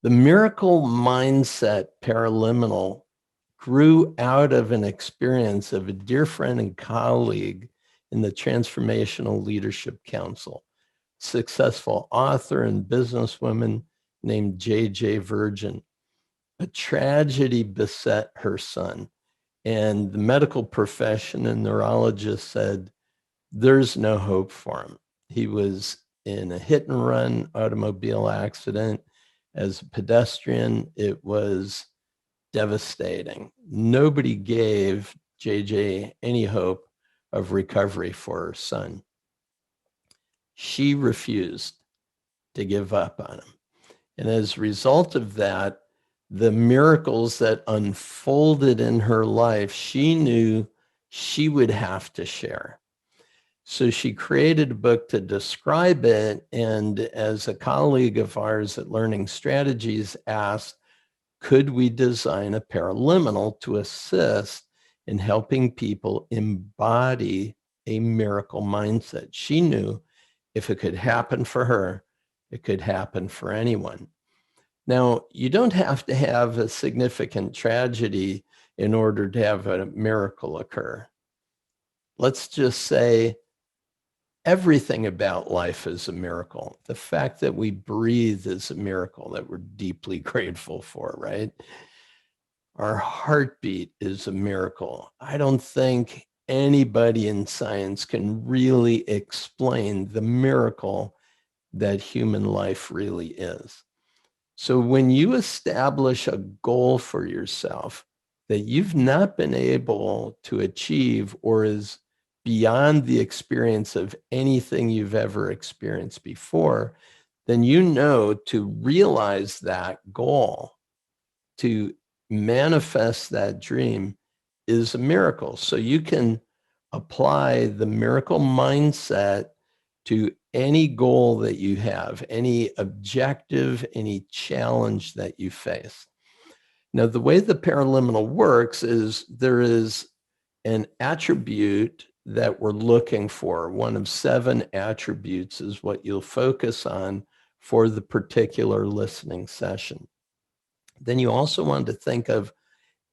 The miracle mindset Paraliminal grew out of an experience of a dear friend and colleague in the Transformational Leadership Council, successful author and businesswoman named J.J. Virgin. A tragedy beset her son, and the medical profession and neurologist said, there's no hope for him. He was in a hit and run automobile accident. As a pedestrian, it was devastating. Nobody gave JJ any hope of recovery for her son. She refused to give up on him. And as a result of that, the miracles that unfolded in her life, she knew she would have to share. So she created a book to describe it. And as a colleague of ours at Learning Strategies asked, could we design a paraliminal to assist in helping people embody a miracle mindset? She knew if it could happen for her, it could happen for anyone. Now, you don't have to have a significant tragedy in order to have a miracle occur. Let's just say everything about life is a miracle. The fact that we breathe is a miracle that we're deeply grateful for, right? Our heartbeat is a miracle. I don't think anybody in science can really explain the miracle that human life really is. So when you establish a goal for yourself that you've not been able to achieve or is beyond the experience of anything you've ever experienced before, then you know to realize that goal, to manifest that dream is a miracle. So you can apply the miracle mindset to any goal that you have, any objective, any challenge that you face. Now, the way the paraliminal works is there is an attribute that we're looking for. One of 7 attributes is what you'll focus on for the particular listening session. Then you also want to think of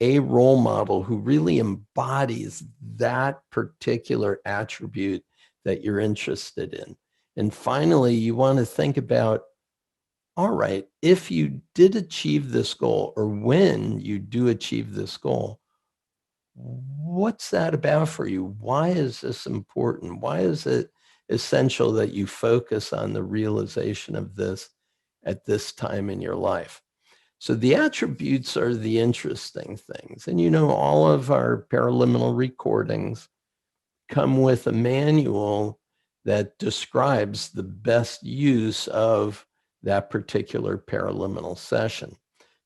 a role model who really embodies that particular attribute that you're interested in. And finally, you want to think about, all right, if you did achieve this goal, or when you do achieve this goal, what's that about for you? Why is this important? Why is it essential that you focus on the realization of this at this time in your life? So the attributes are the interesting things. And you know, all of our paraliminal recordings come with a manual that describes the best use of that particular paraliminal session.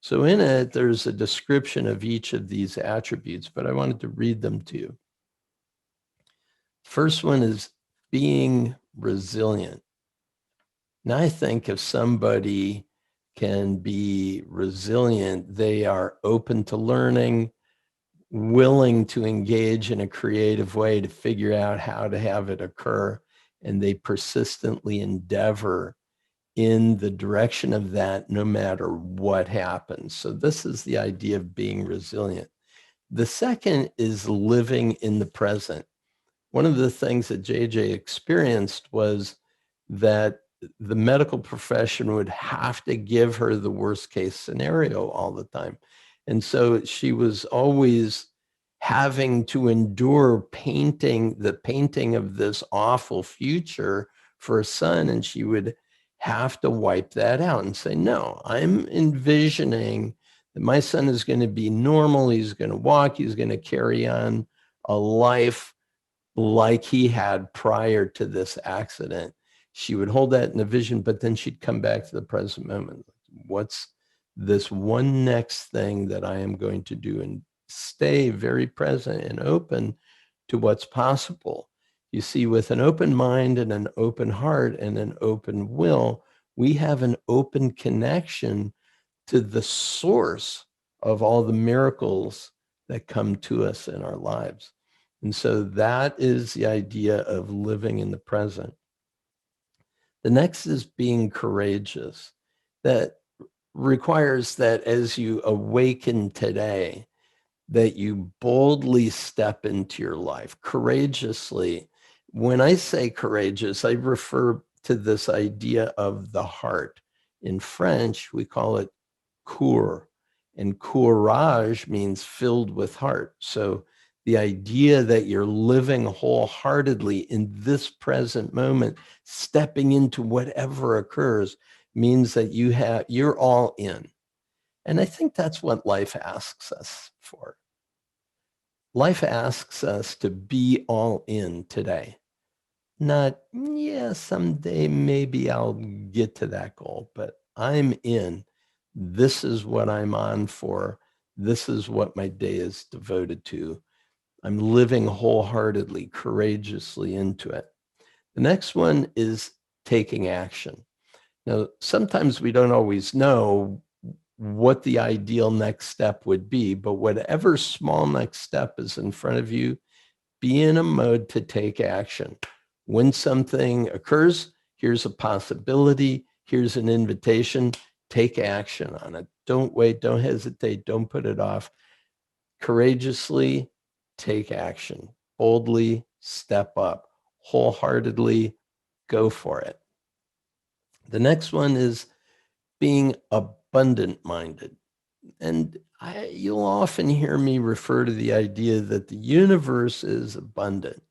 So in it, there's a description of each of these attributes, but I wanted to read them to you. First one is being resilient. Now, I think if somebody can be resilient, they are open to learning, willing to engage in a creative way to figure out how to have it occur, and they persistently endeavor in the direction of that no matter what happens. So this is the idea of being resilient. The second is living in the present. One of the things that JJ experienced was that the medical profession would have to give her the worst case scenario all the time. And so she was always having to endure the painting of this awful future for her son. And she would have to wipe that out and say, no, I'm envisioning that my son is going to be normal. He's going to walk. He's going to carry on a life like he had prior to this accident. She would hold that in the vision, but then she'd come back to the present moment. What's this one next thing that I am going to do? And stay very present and open to what's possible. You see, with an open mind and an open heart and an open will, we have an open connection to the source of all the miracles that come to us in our lives. And so that is the idea of living in the present. The next is being courageous. That requires that as you awaken today, that you boldly step into your life courageously. When I say courageous, I refer to this idea of the heart. In French, we call it cour, and courage means filled with heart. So the idea that you're living wholeheartedly in this present moment, stepping into whatever occurs, means that you're all in. And I think that's what life asks us for. Life asks us to be all in today. Not, yeah, someday maybe I'll get to that goal, but I'm in. This is what I'm on for. This is what my day is devoted to. I'm living wholeheartedly, courageously into it. The next one is taking action. Now, sometimes we don't always know what the ideal next step would be, but whatever small next step is in front of you, be in a mode to take action. When something occurs, here's a possibility, here's an invitation, take action on it. Don't wait, don't hesitate, don't put it off. Courageously take action. Boldly step up. Wholeheartedly go for it. The next one is being abundant minded. And you'll often hear me refer to the idea that the universe is abundant.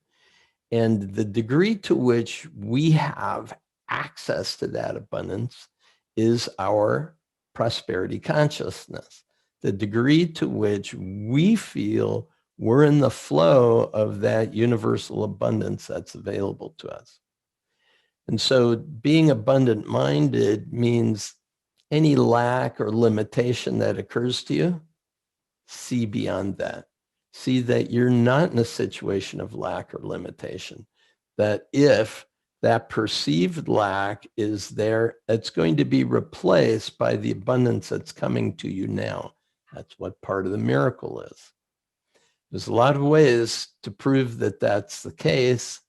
And the degree to which we have access to that abundance is our prosperity consciousness. The degree to which we feel we're in the flow of that universal abundance that's available to us. And so being abundant minded means any lack or limitation that occurs to you, see beyond that. See that you're not in a situation of lack or limitation. That if that perceived lack is there, it's going to be replaced by the abundance that's coming to you now. That's what part of the miracle is. There's a lot of ways to prove that that's the case,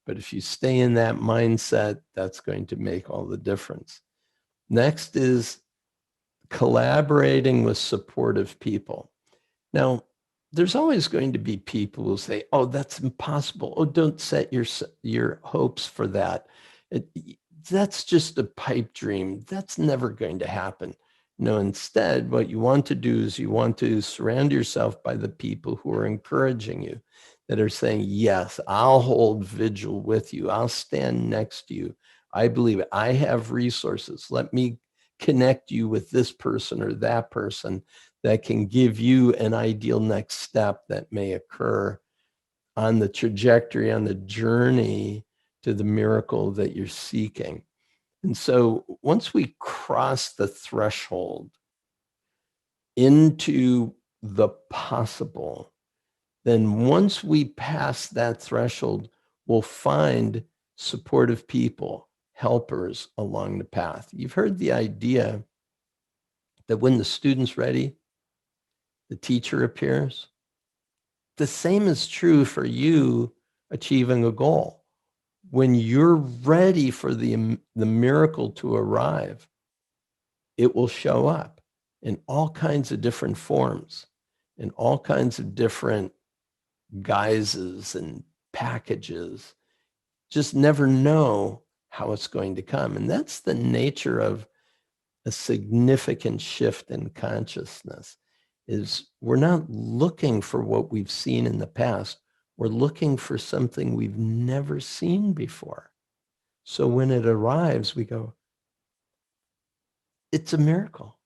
but if you stay in that mindset, that's going to make all the difference. Next is collaborating with supportive people. Now, there's always going to be people who say, oh, that's impossible. Oh, don't set your hopes for that. That's just a pipe dream. That's never going to happen. No, instead, what you want to do is you want to surround yourself by the people who are encouraging you, that are saying, yes, I'll hold vigil with you. I'll stand next to you. I believe it. I have resources. Let me connect you with this person or that person that can give you an ideal next step that may occur on the trajectory, on the journey to the miracle that you're seeking. And so once we cross the threshold into the possible, then once we pass that threshold, we'll find supportive people, helpers along the path. You've heard the idea that when the student's ready, the teacher appears. The same is true for you achieving a goal. When you're ready for the miracle to arrive, it will show up in all kinds of different forms, in all kinds of different guises and packages. Just never know how it's going to come. And that's the nature of a significant shift in consciousness. Is we're not looking for what we've seen in the past. We're looking for something we've never seen before. So when it arrives, we go, it's a miracle.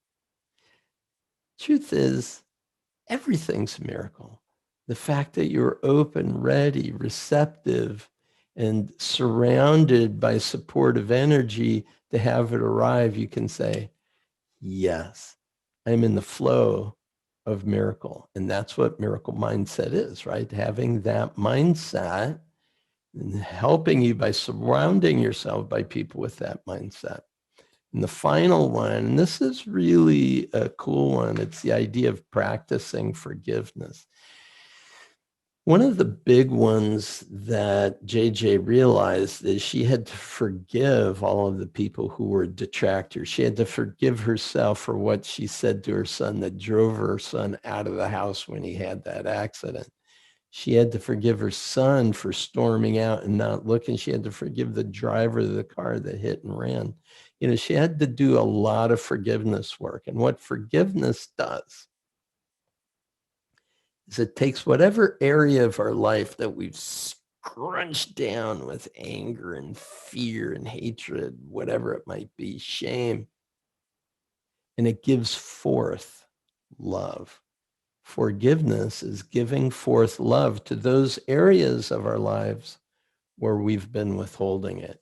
Truth is, everything's a miracle. The fact that you're open, ready, receptive, and surrounded by supportive energy to have it arrive, you can say, yes, I'm in the flow of miracle. And that's what miracle mindset is, right? Having that mindset and helping you by surrounding yourself by people with that mindset. And the final one, and this is really a cool one, it's the idea of practicing forgiveness. One of the big ones that JJ realized is she had to forgive all of the people who were detractors. She had to forgive herself for what she said to her son that drove her son out of the house when he had that accident. She had to forgive her son for storming out and not looking. She had to forgive the driver of the car that hit and ran. You know, she had to do a lot of forgiveness work. And what forgiveness does is it takes whatever area of our life that we've scrunched down with anger and fear and hatred, whatever it might be, shame, and it gives forth love. Forgiveness is giving forth love to those areas of our lives where we've been withholding it.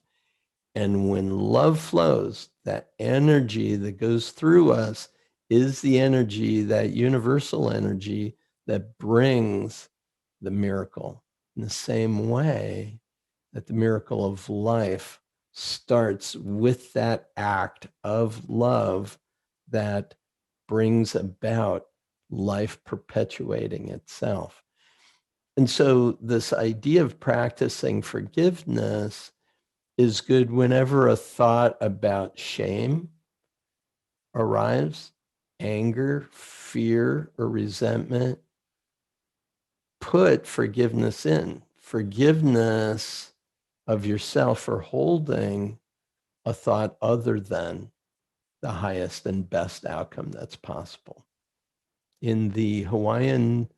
And when love flows, that energy that goes through us is the energy, that universal energy that brings the miracle. In the same way that the miracle of life starts with that act of love that brings about life perpetuating itself. And so this idea of practicing forgiveness is good whenever a thought about shame arrives, anger, fear, or resentment. Put forgiveness in. Forgiveness of yourself for holding a thought other than the highest and best outcome that's possible. In the Hawaiian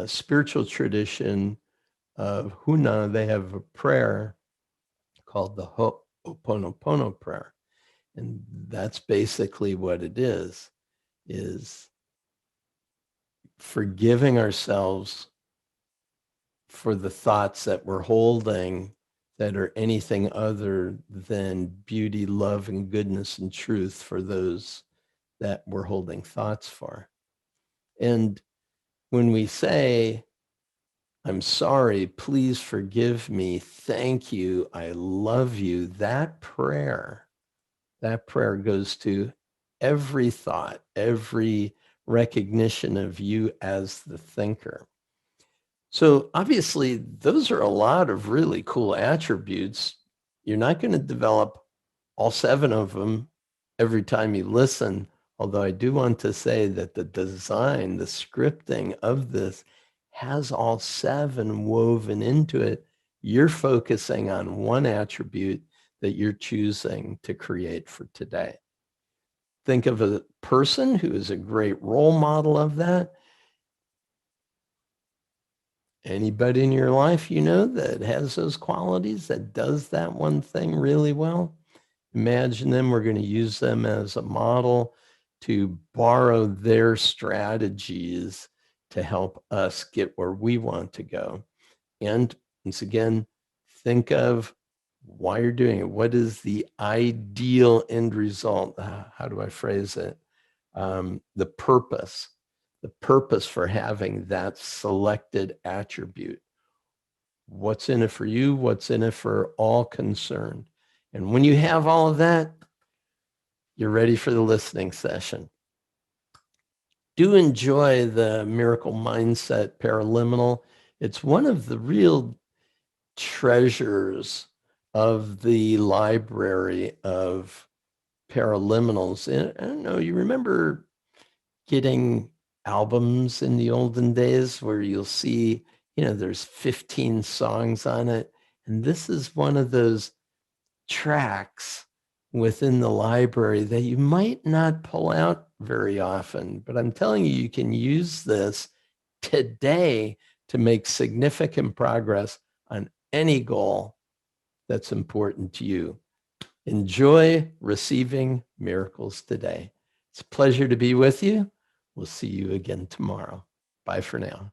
spiritual tradition of Huna, they have a prayer called the Ho'oponopono prayer. And that's basically what it is forgiving ourselves for the thoughts that we're holding that are anything other than beauty, love, and goodness and truth for those that we're holding thoughts for. And when we say, I'm sorry, please forgive me, thank you, I love you, that prayer goes to every thought, every recognition of you as the thinker. So obviously, those are a lot of really cool attributes. You're not going to develop all 7 of them every time you listen, although I do want to say that the design, the scripting of this has all 7 woven into it. You're focusing on one attribute that you're choosing to create for today. Think of a person who is a great role model of that. Anybody in your life you know that has those qualities, that does that one thing really well? Imagine them. We're going to use them as a model to borrow their strategies to help us get where we want to go. And once again, think of why you're doing it. What is the ideal end result? How do I phrase it? The purpose for having that selected attribute. What's in it for you? What's in it for all concerned? And when you have all of that, you're ready for the listening session. Do enjoy the Miracle Mindset Paraliminal. It's one of the real treasures of the library of paraliminals. And I don't know, you remember getting albums in the olden days where you'll see, there's 15 songs on it. And this is one of those tracks within the library that you might not pull out very often. But I'm telling you, you can use this today to make significant progress on any goal that's important to you. Enjoy receiving miracles today. It's a pleasure to be with you. We'll see you again tomorrow. Bye for now.